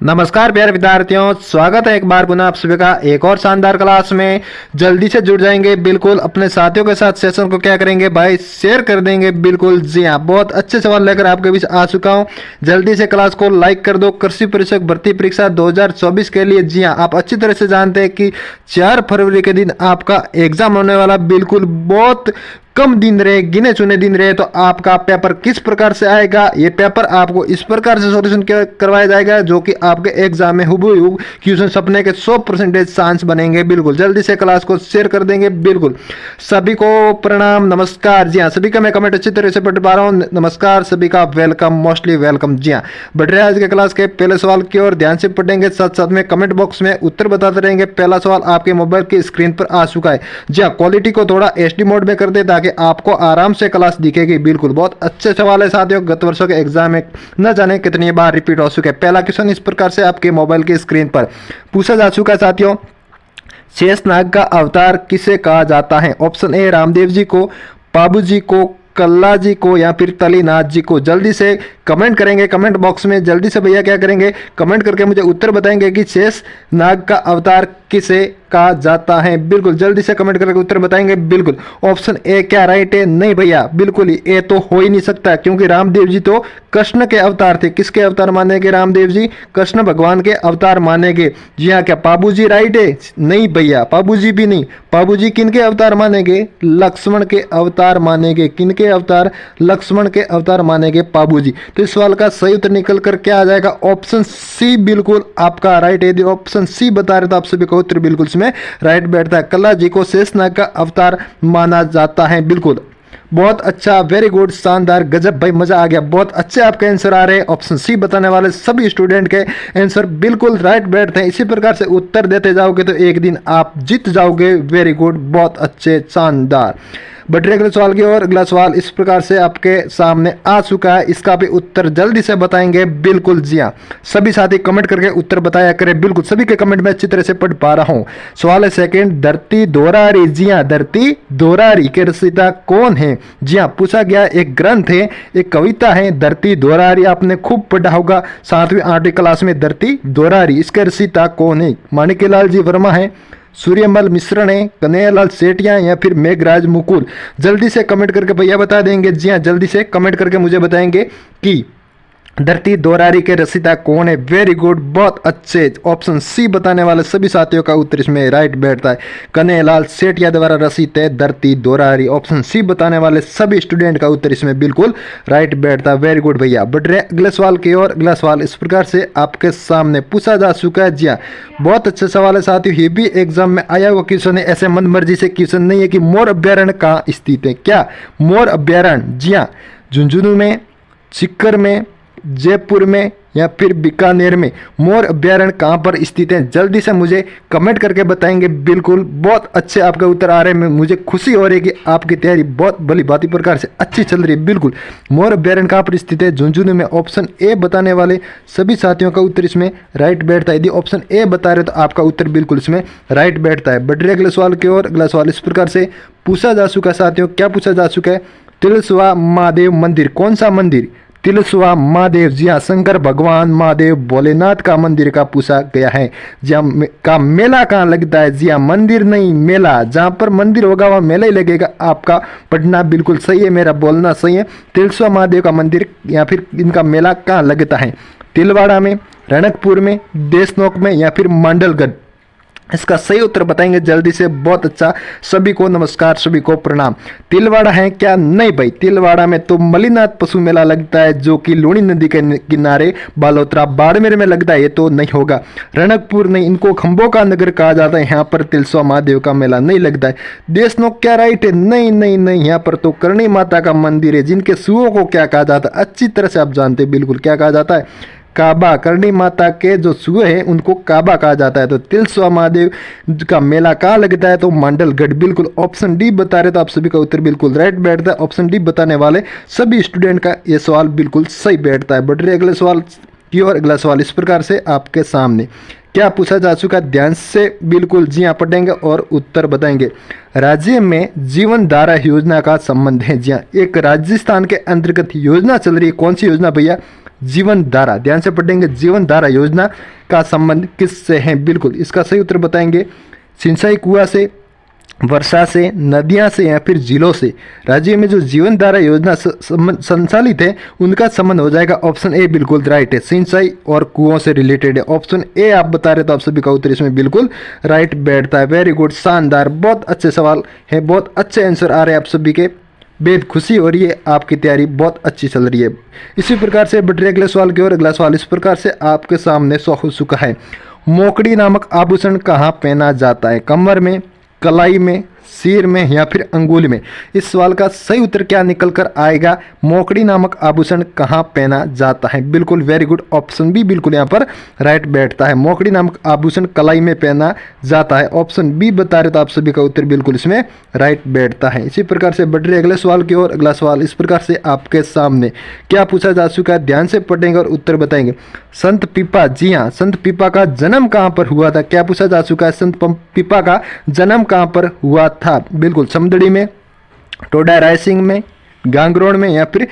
नमस्कार प्यारे विद्यार्थियों, स्वागत है एक बार पुनः आप सभी का एक और शानदार क्लास में। जल्दी से जुड़ जाएंगे बिल्कुल, अपने साथियों के साथ सेशन को क्या करेंगे भाई, शेयर कर देंगे। बिल्कुल जी हाँ, बहुत अच्छे सवाल लेकर आपके बीच आ चुका हूँ। जल्दी से क्लास को लाइक कर दो। कृषि परीक्षक भर्ती परीक्षा 2024 के लिए जी हाँ, आप अच्छी तरह से जानते हैं कि 4 फरवरी के दिन आपका एग्जाम होने वाला। बिल्कुल बहुत कम दिन रहे, गिने चुने दिन रहे, तो आपका पेपर किस प्रकार से आएगा, ये पेपर आपको इस प्रकार से सॉल्यूशन करवाया जाएगा जो कि आपके एग्जाम में हुबहू क्वेश्चन सपने के 100% चांस बनेंगे। बिल्कुल जल्दी से क्लास को शेयर कर देंगे। बिल्कुल सभी को प्रणाम, नमस्कार। जी हाँ, सभी का मैं कमेंट अच्छी तरह से पढ़ पा रहा हूँ। नमस्कार सभी का, वेलकम, मोस्टली वेलकम। जी हाँ, बढ़ रहे आज के क्लास के पहले सवाल की ओर ध्यान से पढ़ेंगे, साथ साथ में कमेंट बॉक्स में उत्तर बताते रहेंगे। पहला सवाल आपके मोबाइल की स्क्रीन पर आ चुका है। जी हाँ, क्वालिटी को थोड़ा HD मोड में कर दे ताकि आपको आराम से क्लास दिखेगी। बिल्कुल बहुत अच्छे सवाल है साथियों, गत वर्षों के एग्जाम में न जाने कितनी बार रिपीट हो चुके हैं। पहला क्वेश्चन इस प्रकार से आपके मोबाइल की स्क्रीन पर पूछा जा चुका है साथियों, शेषनाग का अवतार किसे कहा जाता है? ऑप्शन ए रामदेव जी को, बाबू जी को, कल्ला जी को या फिर तलीनाथ जी को। जल्दी से कमेंट करेंगे कमेंट बॉक्स में। जल्दी से भैया क्या करेंगे, कमेंट करके मुझे उत्तर बताएंगे कि शेष नाग का अवतार किसे कहा जाता है। बिल्कुल जल्दी से कमेंट करके उत्तर बताएंगे। बिल्कुल ऑप्शन ए क्या राइट है? नहीं भैया, बिल्कुल ही ए तो हो ही नहीं सकता, क्योंकि रामदेव जी तो कृष्ण के अवतार थे। किसके अवतार माने गए रामदेव जी? कृष्ण भगवान के अवतार माने गए। जी हाँ, क्या बाबू जी राइट है? नहीं भैया, बाबू जी भी नहीं। बाबू जी किन के अवतार माने गए? लक्ष्मण के अवतार माने गए। किन के अवतार? लक्ष्मण के अवतार माने गए बाबू जी। तो इस सवाल का सही उत्तर निकल कर क्या आ जाएगा? ऑप्शन सी बिल्कुल आपका राइट है। यदि ऑप्शन सी बता रहे तो आप सभी का उत्तर बिल्कुल इसमें राइट बैठता है। कल्ला जी को शेषनाग का अवतार माना जाता है। बिल्कुल बहुत अच्छा, वेरी गुड, शानदार, गजब भाई, मजा आ गया। बहुत अच्छे आपके आंसर आ रहे हैं। ऑप्शन सी बताने वाले सभी स्टूडेंट के आंसर बिल्कुल राइट बैठते हैं। इसी प्रकार से उत्तर देते जाओगे तो एक दिन आप जीत जाओगे। वेरी गुड, बहुत अच्छे, शानदार। बढ़ रहे अगले सवाल की ओर। अगला सवाल इस प्रकार से आपके सामने आ चुका है, इसका भी उत्तर जल्दी से बताएंगे। बिल्कुल जी हाँ, सभी साथी कमेंट करके उत्तर बताया करें। बिल्कुल सभी के कमेंट में अच्छी तरह से पढ़ पा रहा हूँ। सवाल है सेकंड, धरती दोरारी। जी हाँ, धरती दोरारी के रचयिता कौन है? जी हाँ, पूछा गया, एक ग्रंथ है, एक कविता है, धरती दोरारी। आपने खूब पढ़ा होगा 7वीं 8वीं क्लास में, धरती दोरारी। इसके रचयिता कौन है? माणिक्यलाल जी वर्मा है, सूर्यमल मिश्रण है, कन्हैयालाल सेठिया या फिर मेघराज मुकुल। जल्दी से कमेंट करके भैया बता देंगे। जी हाँ, जल्दी से कमेंट करके मुझे बताएंगे कि धरती दोरारी के रचयिता कौन है। वेरी गुड, बहुत अच्छे। ऑप्शन सी बताने वाले सभी साथियों का उत्तर इसमें राइट बैठता है। कन्हैयालाल सेठिया द्वारा रचित है धरती दोरारी। ऑप्शन सी बताने वाले सभी स्टूडेंट का उत्तर इसमें बिल्कुल राइट बैठता है। वेरी गुड भैया। बढ़ रहे अगले सवाल की ओर। अगला सवाल इस प्रकार से आपके सामने पूछा जा चुका है। जी हाँ, बहुत अच्छा सवाल है साथियों, ये भी एग्जाम में आया हुआ क्वेश्चन है। ऐसे मन मर्जी से क्वेश्चन नहीं है कि मोर अभ्यारण्य कहाँ स्थित है। क्या मोर अभ्यारण्य? जी हाँ, झुंझुनू में, सीकर में, जयपुर में या फिर बीकानेर में मोर अभ्यारण्य कहाँ पर स्थित है? जल्दी से मुझे कमेंट करके बताएंगे। बिल्कुल बहुत अच्छे आपके उत्तर आ रहे हैं। मुझे खुशी हो रही है कि आपकी तैयारी बहुत भली भांति प्रकार से अच्छी चल रही है। बिल्कुल मोर अभ्यारण्य कहाँ पर स्थित है? झुंझुनू में। ऑप्शन ए बताने वाले सभी साथियों का उत्तर इसमें राइट बैठता है। यदि ऑप्शन ए बता रहे तो आपका उत्तर बिल्कुल इसमें राइट बैठता है। बढ़ रहे अगले सवाल की ओर। अगला सवाल इस प्रकार से पूछा जा चुका है साथियों, क्या पूछा जा चुका है? तिलस्वा महादेव मंदिर, कौन सा मंदिर? तिलस्वा महादेव। जी हाँ, शंकर भगवान महादेव भोलेनाथ का मंदिर का पूछा गया है। जहाँ का मेला कहाँ लगता है? जी हाँ, मंदिर नहीं मेला। जहाँ पर मंदिर होगा वहाँ मेला ही लगेगा। आपका पढ़ना बिल्कुल सही है, मेरा बोलना सही है। तिलस्वा महादेव का मंदिर या फिर इनका मेला कहाँ लगता है? तिलवाड़ा में, रणकपुर में, देशनोक में या फिर मांडलगढ़। इसका सही उत्तर बताएंगे जल्दी से। बहुत अच्छा, सभी को नमस्कार, सभी को प्रणाम। तिलवाड़ा है क्या? नहीं भाई, तिलवाड़ा में तो मलिनाथ पशु मेला लगता है जो कि लूणी नदी के किनारे बालोतरा बाड़मेर में लगता है। ये तो नहीं होगा। रणकपुर नहीं, इनको खंभों का नगर कहा जाता है। यहाँ पर तिलस्वा महादेव का मेला नहीं लगता है। देशनोक क्या राइट है? नहीं नहीं नहीं, यहाँ पर तो करणी माता का मंदिर है, जिनके सुओं को क्या कहा जाता है? अच्छी तरह से आप जानते हैं। बिल्कुल क्या कहा जाता है? काबा। करणी माता के जो सुए हैं उनको काबा कहा जाता है। तो तिलस्वा महादेव का मेला कहाँ लगता है? तो मांडलगढ़। बिल्कुल ऑप्शन डी बता रहे तो आप सभी का उत्तर बिल्कुल राइट बैठता है। ऑप्शन डी बताने वाले सभी स्टूडेंट का ये सवाल बिल्कुल सही बैठता है। बढ़ रहे अगले सवाल की ओर। अगला सवाल इस प्रकार से आपके सामने क्या पूछा जा चुका है? ध्यान से बिल्कुल जी हाँ पढ़ेंगे और उत्तर बताएंगे। राज्य में जीवन धारा योजना का संबंध है। जी हाँ, एक राजस्थान के अंतर्गत योजना चल रही है। कौन सी योजना भैया? जीवन धारा, ध्यान से पढ़ेंगे, जीवन धारा योजना का संबंध किससे है? बिल्कुल इसका सही उत्तर बताएंगे सिंचाई कुआं से, वर्षा से, नदियां से या फिर झीलों से। राज्य में जो जीवन धारा योजना संचालित है उनका संबंध हो जाएगा ऑप्शन ए बिल्कुल राइट है, सिंचाई और कुओं से रिलेटेड है। ऑप्शन ए आप बता रहे तो आप सभी का उत्तर इसमें बिल्कुल राइट बैठता है। वेरी गुड, शानदार, बहुत अच्छे सवाल है, बहुत अच्छे आंसर आ रहे हैं आप सभी के, बेहद खुशी हो रही है, आपकी तैयारी बहुत अच्छी चल रही है। इसी प्रकार से बढ़ रहे अगले सवाल की ओर। अगला सवाल इस प्रकार से आपके सामने हो चुका है। मोकड़ी नामक आभूषण कहाँ पहना जाता है? कमर में, कलाई में, सिर में या फिर अंगुली में? इस सवाल का सही उत्तर क्या निकल कर आएगा? मोकड़ी नामक आभूषण कहाँ पहना जाता है? बिल्कुल वेरी गुड, ऑप्शन बी बिल्कुल यहाँ पर राइट बैठता है। मोकड़ी नामक आभूषण कलाई में पहना जाता है, ऑप्शन बी बता रहे तो आप सभी का उत्तर बिल्कुल इसमें राइट बैठता है। इसी प्रकार से बढ़ रहे अगले सवाल की ओर। अगला सवाल इस प्रकार से आपके सामने क्या पूछा जा चुका है, ध्यान से पढ़ेंगे और उत्तर बताएंगे। संत पीपा, जी हाँ, संत पीपा का जन्म कहाँ पर हुआ था? क्या पूछा जा चुका है, संत पीपा का जन्म कहाँ पर हुआ था? बिल्कुल समदड़ी में, टोडा रायसिंह में, गांगरोड में या फिर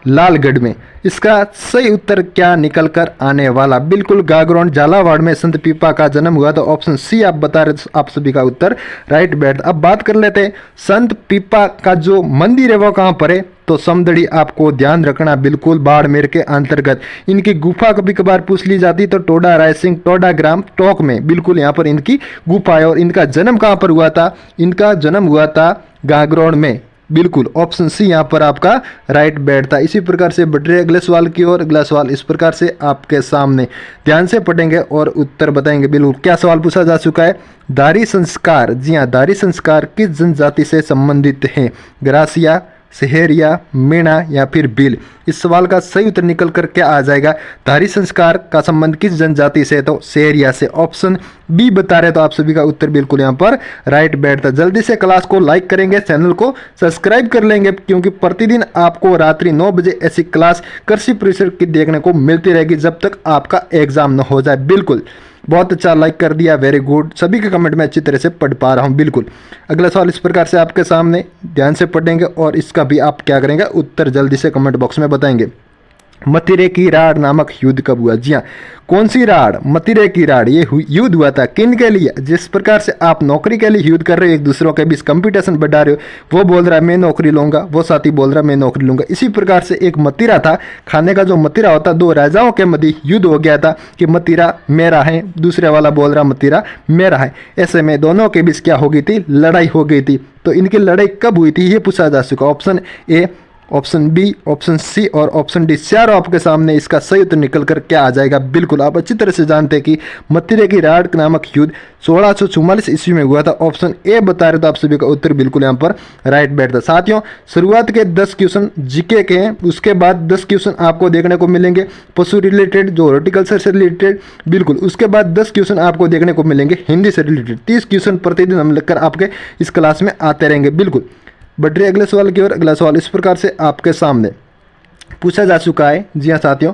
लालगढ़ में? इसका सही उत्तर क्या निकल कर आने वाला? बिल्कुल गागरोड झालावाड़ में संत पीपा का जन्म हुआ, तो ऑप्शन सी आप बता रहे, आप सभी का उत्तर राइट बैठ। अब बात कर लेते हैं संत पीपा का जो मंदिर है वो कहाँ पर है, तो समदड़ी आपको ध्यान रखना, बिल्कुल बाड़मेर के अंतर्गत। इनकी गुफा कभी कभार पूछ ली जाती तो टोडा रायसिंह, टोडा ग्राम टोक में, बिल्कुल यहाँ पर इनकी गुफा है। और इनका जन्म कहाँ पर हुआ था? इनका जन्म हुआ था गागरोड में, बिल्कुल ऑप्शन सी यहाँ पर आपका राइट बैठता है। इसी प्रकार से बढ़ रहे अगले सवाल की ओर। अगला सवाल इस प्रकार से आपके सामने, ध्यान से पढ़ेंगे और उत्तर बताएंगे। बिल्कुल क्या सवाल पूछा जा चुका है? दारी संस्कार, जी हाँ, दारी संस्कार किस जनजाति से संबंधित है? ग्रासिया, सहेरिया, मीणा या फिर भील? इस सवाल का सही उत्तर निकल कर क्या आ जाएगा? धारी संस्कार का संबंध किस जनजाति से? तो सहेरिया से, ऑप्शन बी बता रहे तो आप सभी का उत्तर बिल्कुल यहाँ पर राइट बैठता। जल्दी से क्लास को लाइक करेंगे, चैनल को सब्सक्राइब कर लेंगे, क्योंकि प्रतिदिन आपको रात्रि 9 बजे ऐसी क्लास कृषि परिसर की देखने को मिलती रहेगी जब तक आपका एग्जाम न हो जाए। बिल्कुल बहुत अच्छा, लाइक कर दिया, वेरी गुड, सभी के कमेंट में अच्छी तरह से पढ़ पा रहा हूँ। बिल्कुल अगला सवाल इस प्रकार से आपके सामने, ध्यान से पढ़ेंगे और इसका भी आप क्या करेंगे, उत्तर जल्दी से कमेंट बॉक्स में बताएंगे। मथिरे की राड़ नामक युद्ध कब हुआ? जी हाँ, कौन सी राड़? मथिरे की राड़। ये युद्ध हुआ था किन के लिए? जिस प्रकार से आप नौकरी के लिए युद्ध कर रहे हो, एक दूसरों के बीच कंपटीशन बढ़ा रहे हो, वो बोल रहा है मैं नौकरी लूंगा, वो साथी बोल रहा है मैं नौकरी लूंगा। इसी प्रकार से एक मथिरा था, खाने का जो मथिरा होता, दो राजाओं के मध्य युद्ध हो गया था कि मथिरा मेरा है, दूसरे वाला बोल रहा मथिरा मेरा है। ऐसे में दोनों के बीच क्या हो गई थी? लड़ाई हो गई थी। तो इनकी लड़ाई कब हुई थी ये पूछा जा चुका। Option A, option B, option C और ऑप्शन डी, चारों आपके सामने इसका सही उत्तर निकल कर क्या आ जाएगा। बिल्कुल आप अच्छी तरह से जानते हैं कि मथिरे की राड़ नामक युद्ध 1644 ईस्वी में हुआ था। ऑप्शन ए बता रहे तो आप सभी का उत्तर बिल्कुल यहाँ पर राइट बैठता। साथियों, शुरुआत के 10 क्वेश्चन जीके के हैं, उसके बाद 10 क्वेश्चन आपको देखने को मिलेंगे पशु रिलेटेड, जो हॉर्टिकल्चर से रिलेटेड, बिल्कुल उसके बाद 10 क्वेश्चन आपको देखने को मिलेंगे हिंदी से रिलेटेड। 30 क्वेश्चन प्रतिदिन हम लेकर आपके इस क्लास में आते रहेंगे। बिल्कुल बढ़ रहे अगले सवाल की ओर। अगला सवाल इस प्रकार से आपके सामने पूछा जा चुका है। जी हाँ साथियों,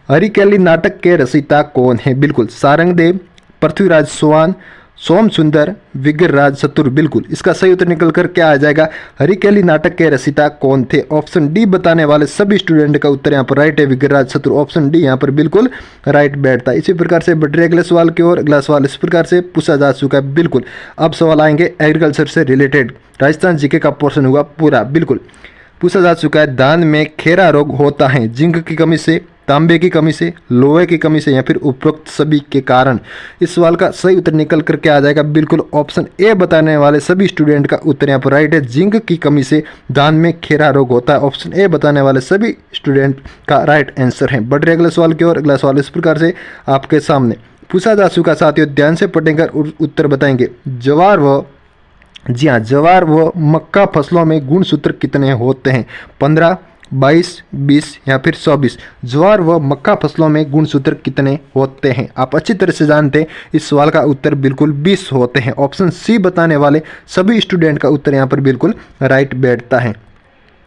हरिकेली नाटक के रचयिता कौन है? बिल्कुल सारंगदेव, पृथ्वीराज चौहान, सोम सुंदर, विग्रहराज चतुर। बिल्कुल इसका सही उत्तर निकल कर क्या आ जाएगा? हरिकेली नाटक के रचयिता कौन थे? ऑप्शन डी बताने वाले सभी स्टूडेंट का उत्तर यहाँ पर राइट है, विग्रहराज चतुर। ऑप्शन डी यहाँ पर बिल्कुल राइट बैठता है। इसी प्रकार से बढ़ रहे अगले सवाल की ओर। अगला सवाल इस प्रकार से पूछा जा चुका है। बिल्कुल अब सवाल आएंगे एग्रीकल्चर से रिलेटेड, राजस्थान जीके का पोर्शन हुआ पूरा। बिल्कुल पूछा जा चुका है, धान में खेरा रोग होता है जिंक की कमी से, तांबे की कमी से, लोहे की कमी से या फिर उपरोक्त सभी के कारण? इस सवाल का सही उत्तर निकल कर के आ जाएगा। बिल्कुल ऑप्शन ए बताने वाले सभी स्टूडेंट का उत्तर यहाँ पर राइट है, जिंक की कमी से धान में खेरा रोग होता है। ऑप्शन ए बताने वाले सभी स्टूडेंट का राइट आंसर है। बढ़ रहे अगले सवाल की ओर। अगला सवाल इस प्रकार से आपके सामने पूछा जा चुका। साथियों ध्यान से पढ़ेंगे और उत्तर बताएंगे। ज्वार व, जी हाँ, ज्वार व मक्का फसलों में गुणसूत्र कितने होते हैं? 15, 22, 20 या फिर 24? ज्वार व मक्का फसलों में गुणसूत्र कितने होते हैं? आप अच्छी तरह से जानते हैं, इस सवाल का उत्तर बिल्कुल 20 होते हैं। ऑप्शन सी बताने वाले सभी स्टूडेंट का उत्तर यहाँ पर बिल्कुल राइट बैठता है।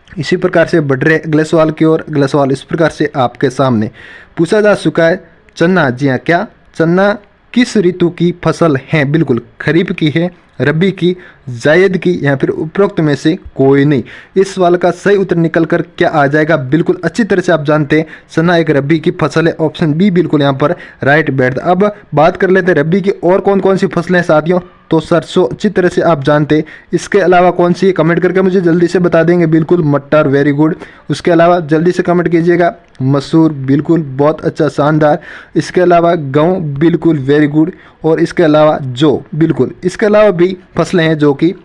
इसी प्रकार से बढ़ रहे अगले सवाल की ओर। अगला सवाल इस प्रकार से आपके सामने पूछा जा चुका है। चन्ना, जी हाँ, क्या चन्ना किस ऋतु की फसल है? बिल्कुल खरीफ की है, रबी की, जायद की या फिर उपरोक्त में से कोई नहीं। इस सवाल का सही उत्तर निकल कर क्या आ जाएगा? बिल्कुल अच्छी तरह से आप जानते हैं चना एक रबी की फसल है। ऑप्शन बी बिल्कुल यहाँ पर राइट बैठता। अब बात कर लेते हैं रबी की और कौन कौन सी फसलें हैं साथियों। तो सरसों अच्छी तरह से आप जानते हैं। इसके अलावा कौन सी है? कमेंट करके मुझे जल्दी से बता देंगे। बिल्कुल मटर, वेरी गुड। उसके अलावा जल्दी से कमेंट कीजिएगा। मसूर, बिल्कुल बहुत अच्छा, शानदार। इसके अलावा गेहूं, बिल्कुल वेरी गुड। और इसके अलावा जौ, बिल्कुल। इसके अलावा भी फसलें हैं जो कि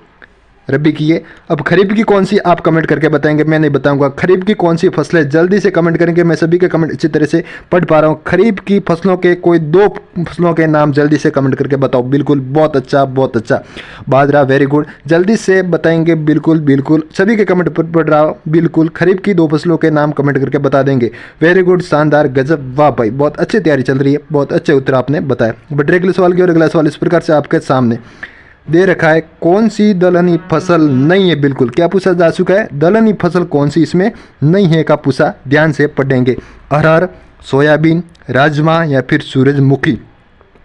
रबी की है। अब खरीफ की कौन सी आप कमेंट करके बताएंगे, मैं नहीं बताऊंगा। खरीफ की कौन सी फसलें, जल्दी से कमेंट करेंगे। मैं सभी के कमेंट अच्छी तरह से पढ़ पा रहा हूँ। खरीफ की फसलों के कोई 2 फसलों के नाम जल्दी से कमेंट करके बताओ। बिल्कुल बहुत अच्छा, बहुत अच्छा। बाजरा, वेरी गुड। जल्दी से बताएंगे। बिल्कुल बिल्कुल सभी के कमेंट पढ़ रहा हूँ। बिल्कुल खरीफ की 2 फसलों के नाम कमेंट करके बता देंगे। वेरी गुड, शानदार, गजब, वाह भाई, बहुत अच्छी तैयारी चल रही है। बहुत अच्छे उत्तर आपने बताया। बट अगले सवाल की और अगला सवाल इस प्रकार से आपके सामने दे रखा है। कौन सी दलहनी फसल नहीं है? बिल्कुल क्या पूछा जा चुका है? दलहनी फसल कौन सी इसमें नहीं है का पूछा। ध्यान से पढ़ेंगे। अरहर, सोयाबीन, राजमा या फिर सूरजमुखी।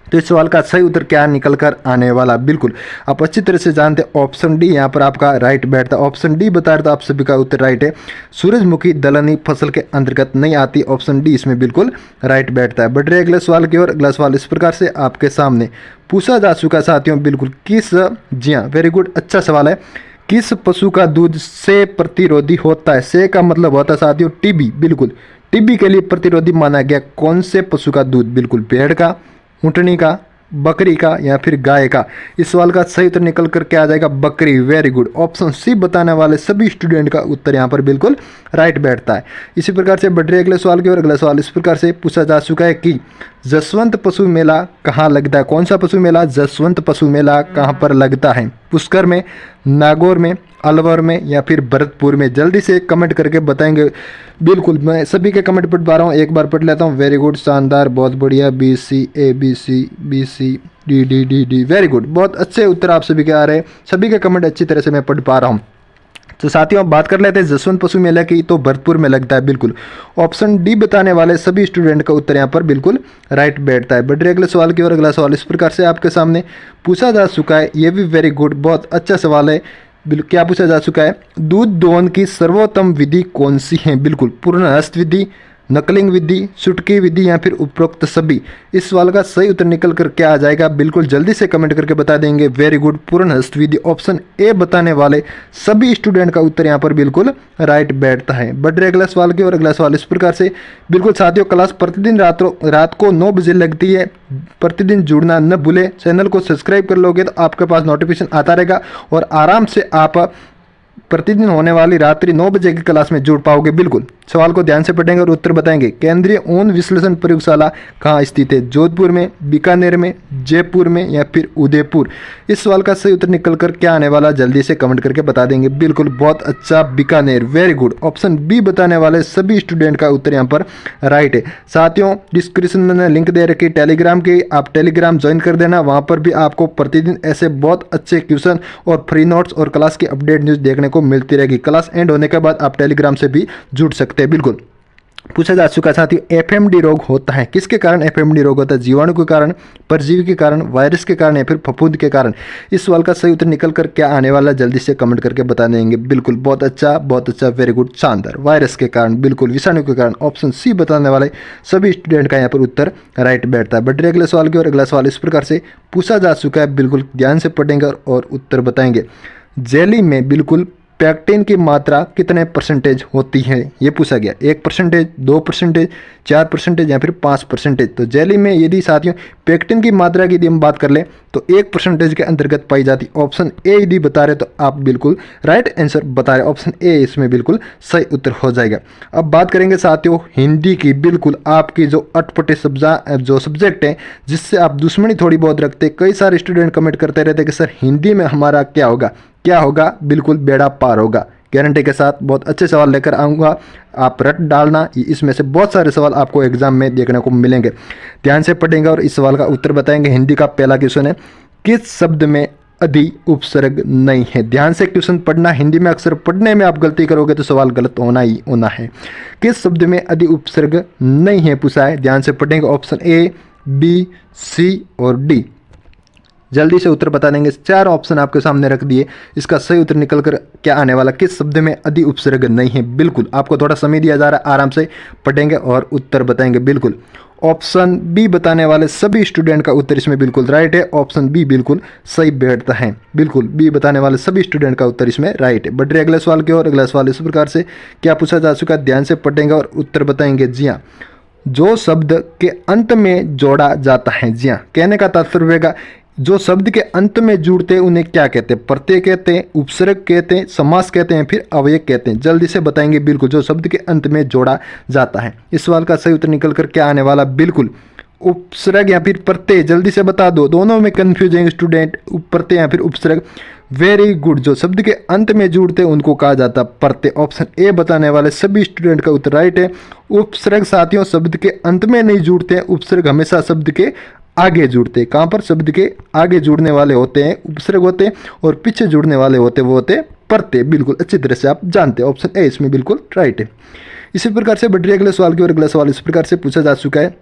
तो इस सवाल का सही उत्तर क्या निकल कर आने वाला? बिल्कुल आप अच्छी तरह से जानते हैं। ऑप्शन डी यहाँ पर आपका राइट बैठता। ऑप्शन डी बता रहा था, आप सभी का उत्तर राइट है। सूरजमुखी दलहनी फसल के अंतर्गत नहीं आती। ऑप्शन डी इसमें बिल्कुल राइट बैठता है। बढ़ रहे अगले सवाल की ओर। अगला सवाल इस प्रकार से आपके सामने पूछा जा चुका साथियों। बिल्कुल किस, जी हाँ वेरी गुड, अच्छा सवाल है। किस पशु का दूध से प्रतिरोधी होता है? से का मतलब होता है साथियों टीबी। बिल्कुल टीबी के लिए प्रतिरोधी माना गया कौन से पशु का दूध? बिल्कुल भेड़ का, ऊँटनी का, बकरी का या फिर गाय का। इस सवाल का सही उत्तर निकल कर क्या आ जाएगा? बकरी, वेरी गुड। ऑप्शन सी बताने वाले सभी स्टूडेंट का उत्तर यहाँ पर बिल्कुल राइट बैठता है। इसी प्रकार से बढ़ रहे अगले सवाल की ओर। अगला सवाल इस प्रकार से पूछा जा चुका है कि जसवंत पशु मेला कहाँ लगता है? कौन सा पशु मेला? जसवंत पशु मेला कहाँ पर लगता है? पुष्कर में, नागौर में, अलवर में या फिर भरतपुर में? जल्दी से कमेंट करके बताएंगे। बिल्कुल मैं सभी के कमेंट पढ़ पा रहा हूँ, एक बार पढ़ लेता हूँ। वेरी गुड, शानदार, बहुत बढ़िया। BC ABC BC D, very good. बहुत अच्छे उत्तर आप सभी के आ रहे हैं। सभी के कमेंट अच्छी तरह से मैं पढ़ पा रहा हूँ। तो साथियों अब बात कर लेते हैं जसवंत पशु मेला की। तो भरतपुर में लगता है। बिल्कुल ऑप्शन डी बताने वाले सभी स्टूडेंट का उत्तर यहाँ पर बिल्कुल राइट बैठता है। बढ़ रहे अगले सवाल की ओर। अगला सवाल इस प्रकार से आपके सामने पूछा जा चुका है। ये भी वेरी गुड, बहुत अच्छा सवाल है। क्या पूछा जा चुका है? दूध दोहन की सर्वोत्तम विधि कौन सी है? बिल्कुल पूर्णहस्त विधि, नकलिंग विधि, सुटकी विधि या फिर उपरोक्त सभी। इस सवाल का सही उत्तर निकल कर क्या आ जाएगा? बिल्कुल जल्दी से कमेंट करके बता देंगे। वेरी गुड, पूर्णहस्त विधि। ऑप्शन ए बताने वाले सभी स्टूडेंट का उत्तर यहाँ पर बिल्कुल राइट बैठता है। बढ़ रहे अगला सवाल की और। अगला सवाल इस प्रकार से। बिल्कुल साथियों क्लास प्रतिदिन रात को 9 बजे लगती है। प्रतिदिन जुड़ना न भूले। चैनल को सब्सक्राइब कर लोगे तो आपके पास नोटिफिकेशन आता रहेगा और आराम से आप प्रतिदिन होने वाली रात्रि 9 बजे की क्लास में जुड़ पाओगे। बिल्कुल सवाल को ध्यान से पढ़ेंगे और उत्तर बताएंगे। केंद्रीय ऊन विश्लेषण प्रयोगशाला कहाँ स्थित है? जोधपुर में, बीकानेर में, जयपुर में या फिर उदयपुर? इस सवाल का सही उत्तर निकल कर क्या आने वाला? जल्दी से कमेंट करके बता देंगे। बिल्कुल बहुत अच्छा, Bikaner, very good. Option B बताने वाले सभी स्टूडेंट का उत्तर यहाँ पर राइट है। साथियों डिस्क्रिप्शन में लिंक दे रखी टेलीग्राम की, आप टेलीग्राम ज्वाइन कर देना। वहाँ पर भी आपको प्रतिदिन ऐसे बहुत अच्छे क्वेश्चन और फ्री नोट्स और क्लास की अपडेट न्यूज़ देखने को मिलती रहेगी। क्लास एंड होने के बाद आप टेलीग्राम से भी जुड़ सकते हैं। बिल्कुल पूछा जा चुका साथियों एफएमडी रोग होता है किसके कारण? एफएमडी रोग होता है जीवाणु के कारण, परजीवी के कारण, वायरस के कारण या फिर फफूंद के कारण? इस सवाल का सही उत्तर निकल कर क्या आने वाला? जल्दी से कमेंट करके बता देंगे। बिल्कुल बहुत अच्छा, बहुत अच्छा, वेरी गुड, शानदार। वायरस के कारण, बिल्कुल विषाणु के कारण। ऑप्शन सी बताने वाले सभी स्टूडेंट का यहाँ पर उत्तर राइट बैठता है। बढ़ रहे अगले सवाल की और। अगला सवाल इस प्रकार से पूछा जा चुका है। बिल्कुल ध्यान से पढ़ेंगे और उत्तर बताएंगे। जेली में बिल्कुल पैक्टिन की मात्रा कितने परसेंटेज होती है? ये पूछा गया। 1%, 2%, 4% या फिर 5%? तो जेली में यदि साथियों पैक्टिन की मात्रा की यदि हम बात कर लें तो 1% के अंतर्गत पाई जाती। ऑप्शन ए यदि बता रहे तो आप बिल्कुल राइट आंसर बता रहे। ऑप्शन ए इसमें बिल्कुल सही उत्तर हो जाएगा। अब बात करेंगे साथियों हिंदी की। बिल्कुल आपकी जो अटपटे जो सब्जेक्ट है जिससे आप दुश्मनी थोड़ी बहुत रखते, कई सारे स्टूडेंट कमेंट करते रहते कि सर हिंदी में हमारा क्या होगा, क्या होगा? बिल्कुल बेड़ा पार होगा। गारंटी के साथ बहुत अच्छे सवाल लेकर आऊँगा, आप रट डालना। इसमें से बहुत सारे सवाल आपको एग्जाम में देखने को मिलेंगे। ध्यान से पढ़ेंगे और इस सवाल का उत्तर बताएंगे। हिंदी का पहला क्वेश्चन है, किस शब्द में अधि उपसर्ग नहीं है? ध्यान से क्वेश्चन पढ़ना। हिंदी में अक्सर पढ़ने में आप गलती करोगे तो सवाल गलत होना ही होना है। किस शब्द में अधि उपसर्ग नहीं है पूछा है। ध्यान से पढ़ेंगे। ऑप्शन ए बी, सी और डी। जल्दी से उत्तर बता देंगे। 4 ऑप्शन आपके सामने रख दिए, इसका सही उत्तर निकल कर क्या आने वाला, किस शब्द में अधि उपसर्ग नहीं है। बिल्कुल आपको थोड़ा समय दिया जा रहा है, आराम से पढ़ेंगे और उत्तर बताएंगे। बिल्कुल ऑप्शन बी बताने वाले सभी स्टूडेंट का उत्तर इसमें बिल्कुल राइट है। ऑप्शन बी बिल्कुल सही बैठता है। बिल्कुल बी बताने वाले सभी स्टूडेंट का उत्तर इसमें राइट है। बढ़ रहे अगले सवाल की ओर। अगला सवाल इस प्रकार से, क्या पूछा जा चुका है, ध्यान से पढ़ेंगे और उत्तर बताएंगे। जी हाँ, जो शब्द के अंत में जोड़ा जाता है, जी हाँ, कहने का तात्पर्य होगा जो शब्द के अंत में जुड़ते हैं उन्हें क्या कहते हैं, प्रत्यय कहते हैं, उपसर्ग कहते हैं, समास कहते हैं, फिर अव्यय कहते हैं। जल्दी से बताएंगे। बिल्कुल जो शब्द के अंत में जोड़ा जाता है। इस सवाल का सही उत्तर निकल कर क्या आने वाला, बिल्कुल उपसर्ग या फिर प्रत्यय। जल्दी से बता दो, दोनों में कंफ्यूज है स्टूडेंट, प्रत्यय या फिर उपसर्ग। वेरी गुड, जो शब्द के अंत में जुड़ते हैं उनको कहा जाता है प्रत्यय। ऑप्शन ए बताने वाले सभी स्टूडेंट का उत्तर राइट है। उपसर्ग साथियों शब्द के अंत में नहीं जुड़ते हैं, उपसर्ग हमेशा शब्द के आगे जुड़ते हैं। कहाँ पर, शब्द के आगे जुड़ने वाले होते हैं उपसर्ग होते हैं, और पीछे जुड़ने वाले होते हैं वो होते हैं प्रत्यय। बिल्कुल अच्छी तरह से आप जानते हैं, ऑप्शन ए इसमें बिल्कुल राइट है। इसी प्रकार से बढ़ रही अगले सवाल की ओर। अगला सवाल इस प्रकार से पूछा जा चुका है,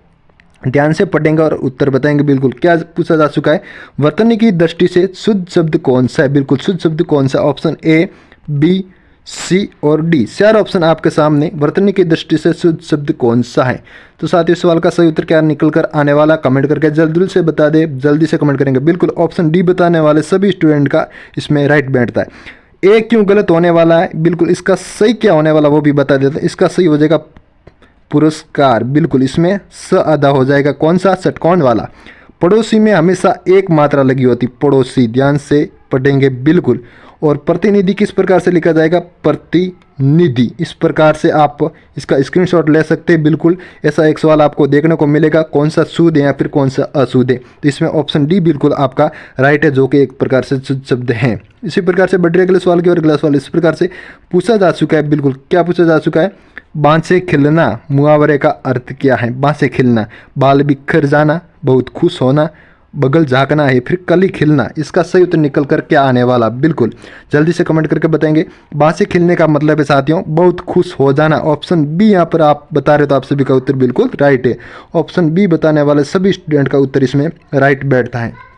ध्यान से पढ़ेंगे और उत्तर बताएंगे। बिल्कुल क्या पूछा जा चुका है, वर्तनी की दृष्टि से शुद्ध शब्द कौन सा है। बिल्कुल शुद्ध शब्द कौन सा, ऑप्शन ए, बी, सी और डी। 4 ऑप्शन आपके सामने, वर्तनी की दृष्टि से शुद्ध शब्द कौन सा है। तो साथियों सवाल का सही उत्तर क्या निकल कर आने वाला, कमेंट करके जल्दी से बता दे। जल्दी से कमेंट करेंगे। बिल्कुल ऑप्शन डी बताने वाले सभी स्टूडेंट का इसमें राइट बैठता है। ए क्यों गलत होने वाला है, बिल्कुल इसका सही क्या होने वाला वो भी बता देते हैं। इसका सही हो जाएगा पुरस्कार। बिल्कुल इसमें स अदा हो जाएगा, कौन सा, षटकोण वाला। पड़ोसी में हमेशा एक मात्रा लगी होती, पड़ोसी। ध्यान से पढ़ेंगे। बिल्कुल। और प्रतिनिधि किस प्रकार से लिखा जाएगा, प्रतिनिधि। इस प्रकार से आप इसका स्क्रीनशॉट ले सकते हैं। बिल्कुल ऐसा एक सवाल आपको देखने को मिलेगा, कौन सा शुद्ध है या फिर कौन सा अशुद्ध है। तो इसमें ऑप्शन डी बिल्कुल आपका राइट है, जो कि एक प्रकार से शुद्ध शब्द है। इसी प्रकार से बढ़ रहे अगले सवाल की ओर। अगला सवाल इस प्रकार से पूछा जा चुका है। बिल्कुल क्या पूछा जा चुका है, बांसे खिलना मुहावरे का अर्थ क्या है। बांसे खिलना, बाल बिखर जाना, बहुत खुश होना, बगल झाँकना है, फिर कली खिलना। इसका सही उत्तर निकल कर क्या आने वाला, बिल्कुल जल्दी से कमेंट करके बताएंगे। बांसे खिलने का मतलब है साथियों बहुत खुश हो जाना। ऑप्शन बी यहाँ पर आप बता रहे तो आप सभी का उत्तर बिल्कुल राइट है। ऑप्शन बी बताने वाले सभी स्टूडेंट का उत्तर इसमें राइट बैठता है।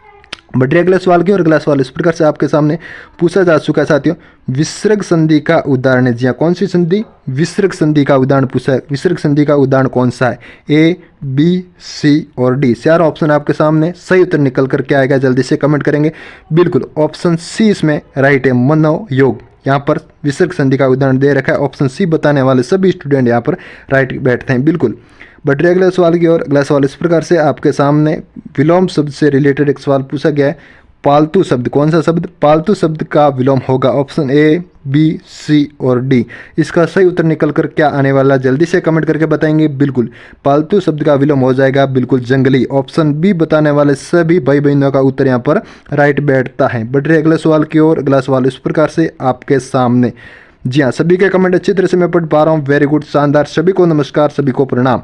बढ़िया अगला सवाल की और। अगला सवाल इस प्रकार से आपके सामने पूछा जा चुका है साथियों, विसर्ग संधि का उदाहरण है। जी हाँ, कौन सी संधि, विसर्ग संधि का उदाहरण पूछा है। विसर्ग संधि का उदाहरण कौन सा है, ए, बी, सी और डी। 4 ऑप्शन आपके सामने, सही उत्तर निकल कर क्या आएगा, जल्दी से कमेंट करेंगे। बिल्कुल ऑप्शन सी इसमें राइट है, मनोयोग। यहाँ पर विसर्ग संधि का उदाहरण दे रखा है। ऑप्शन सी बताने वाले सभी स्टूडेंट यहाँ पर राइट बैठते हैं। बिल्कुल बढ़ रहे अगले सवाल की ओर। अगला सवाल इस प्रकार से आपके सामने विलोम शब्द से रिलेटेड एक सवाल पूछा गया है। पालतू शब्द, कौन सा शब्द, पालतू शब्द का विलोम होगा। ऑप्शन ए, बी, सी और डी। इसका सही उत्तर निकल कर क्या आने वाला, जल्दी से कमेंट करके बताएंगे। बिल्कुल पालतू शब्द का विलोम हो जाएगा बिल्कुल जंगली। ऑप्शन बी बताने वाले सभी भाई बहनों का उत्तर यहाँ पर राइट बैठता है। बढ़ रहे अगले सवाल की ओर। अगला सवाल इस प्रकार से आपके सामने। जी हाँ, सभी के कमेंट अच्छी तरह से मैं पढ़ पा रहा हूँ, वेरी गुड, शानदार। सभी को नमस्कार, सभी को प्रणाम।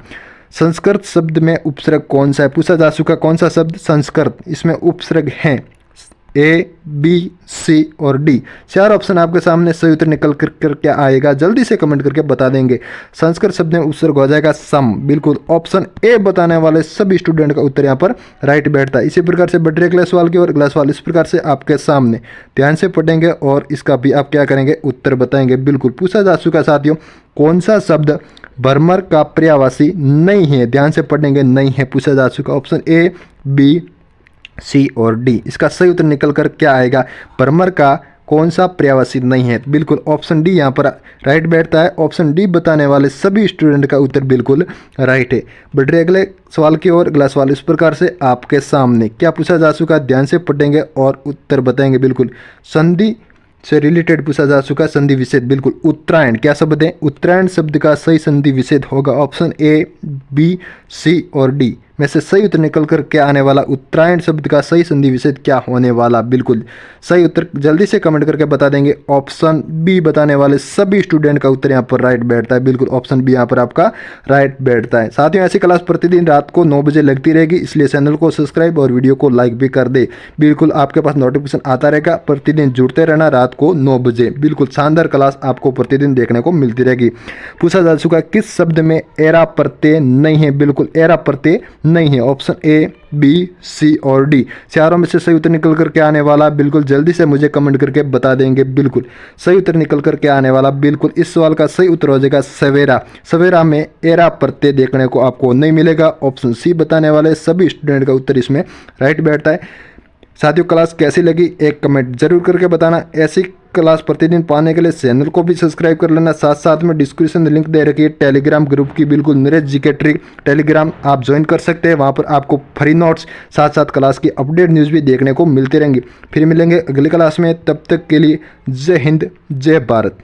संस्कृत शब्द में उपसर्ग कौन सा है, पूछा जा चुका कौन सा शब्द संस्कृत, इसमें उपसर्ग हैं ए, बी, सी और डी। 4 ऑप्शन आपके सामने, सही उत्तर निकल कर क्या आएगा, जल्दी से कमेंट करके बता देंगे। संस्कृत शब्द में उपसर्ग हो जाएगा सम। बिल्कुल ऑप्शन ए बताने वाले सभी स्टूडेंट का उत्तर यहाँ पर राइट बैठता है। इसी प्रकार से बढ़ रहे अगले सवाल की ओर। अगला सवाल इस प्रकार से आपके सामने, ध्यान से पढ़ेंगे और इसका भी आप क्या करेंगे, उत्तर बताएंगे। बिल्कुल पूछा जा चुका साथियों, कौन सा शब्द भ्रमर का पर्यायवाची नहीं है। ध्यान से पढ़ेंगे, नहीं है पूछा जा चुका। ऑप्शन ए, बी, सी और डी। इसका सही उत्तर निकल कर क्या आएगा, भ्रमर का कौन सा पर्यायवाची नहीं है। बिल्कुल ऑप्शन डी यहाँ पर राइट बैठता है। ऑप्शन डी बताने वाले सभी स्टूडेंट का उत्तर बिल्कुल राइट है। बढ़ रहे अगले सवाल की ओर। अगला सवाल इस प्रकार से आपके सामने, क्या पूछा जा चुका, ध्यान से पढ़ेंगे और उत्तर बताएंगे। बिल्कुल संधि से रिलेटेड पूछा जा चुका संधि विच्छेद। बिल्कुल उत्तरायण क्या शब्द है, उत्तरायण शब्द का सही संधि विच्छेद होगा ऑप्शन ए, बी, सी और डी में से सही उत्तर निकल कर क्या आने वाला, उत्तरायण शब्द का सही संधि विच्छेद क्या होने वाला। बिल्कुल सही उत्तर जल्दी से कमेंट करके बता देंगे। ऑप्शन बी बताने वाले सभी स्टूडेंट का उत्तर यहाँ पर राइट बैठता है। बिल्कुल ऑप्शन बी यहाँ पर आपका राइट बैठता है। साथियों ऐसी क्लास प्रतिदिन रात को 9 बजे लगती रहेगी, इसलिए चैनल को सब्सक्राइब और वीडियो को लाइक भी कर दे। बिल्कुल आपके पास नोटिफिकेशन आता रहेगा, प्रतिदिन जुड़ते रहना रात को 9 बजे। बिल्कुल शानदार क्लास आपको प्रतिदिन देखने को मिलती रहेगी। पूछा जा चुका किस शब्द में एरा प्रत्यय नहीं है। बिल्कुल एरा प्रत्यय नहीं है। ऑप्शन ए, बी, सी और डी, चारों में से सही उत्तर निकल करके आने वाला बिल्कुल जल्दी से मुझे कमेंट करके बता देंगे। बिल्कुल सही उत्तर निकल करके आने वाला बिल्कुल इस सवाल का सही उत्तर हो जाएगा सवेरा। सवेरा में एरा प्रत्यय देखने को आपको नहीं मिलेगा। ऑप्शन सी बताने वाले सभी स्टूडेंट का उत्तर इसमें राइट बैठता है। साथियों क्लास कैसी लगी एक कमेंट जरूर करके बताना। ऐसी क्लास प्रतिदिन पाने के लिए चैनल को भी सब्सक्राइब कर लेना। साथ साथ में डिस्क्रिप्शन में लिंक दे रखी है टेलीग्राम ग्रुप की, बिल्कुल नरेश जीके ट्रिक टेलीग्राम आप ज्वाइन कर सकते हैं। वहाँ पर आपको फ्री नोट्स साथ साथ क्लास की अपडेट न्यूज़ भी देखने को मिलती रहेंगी। फिर मिलेंगे अगली क्लास में, तब तक के लिए जय हिंद जय भारत।